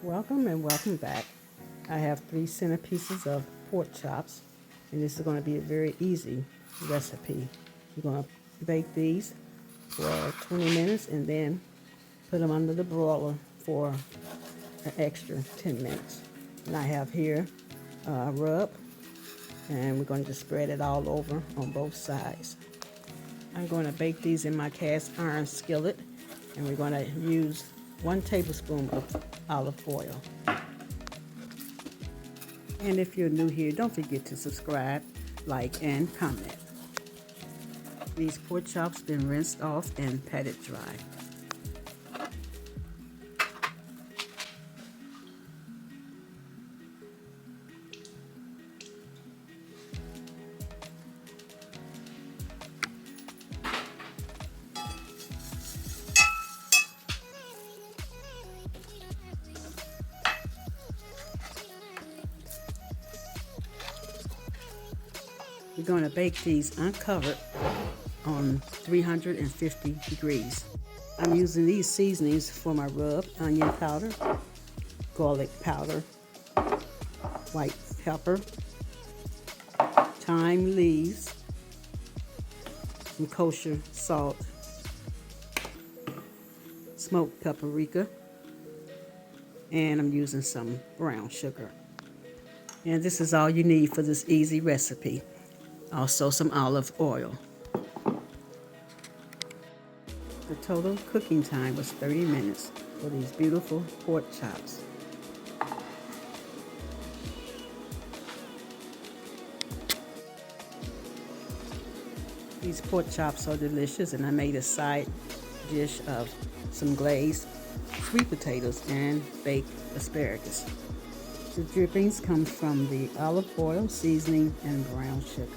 Welcome and welcome back. I have 3 center pieces of pork chops, and this is going to be a very easy recipe. You're going to bake these for 20 minutes and then put them under the broiler for an extra 10 minutes. And I have here a rub, and we're going to just spread it all over on both sides. I'm going to bake these in my cast iron skillet, and we're going to use 1 tablespoon of olive oil. And if you're new here, don't forget to subscribe, like, and comment. These pork chops been rinsed off and patted dry. We're going to bake these uncovered on 350 degrees. I'm using these seasonings for my rub: onion powder, garlic powder, white pepper, thyme leaves, some kosher salt, smoked paprika, and I'm using some brown sugar. And this is all you need for this easy recipe. Also some olive oil. The total cooking time was 30 minutes for these beautiful pork chops. These pork chops are delicious, and I made a side dish of some glazed sweet potatoes and baked asparagus. The drippings come from the olive oil, seasoning, and brown sugar.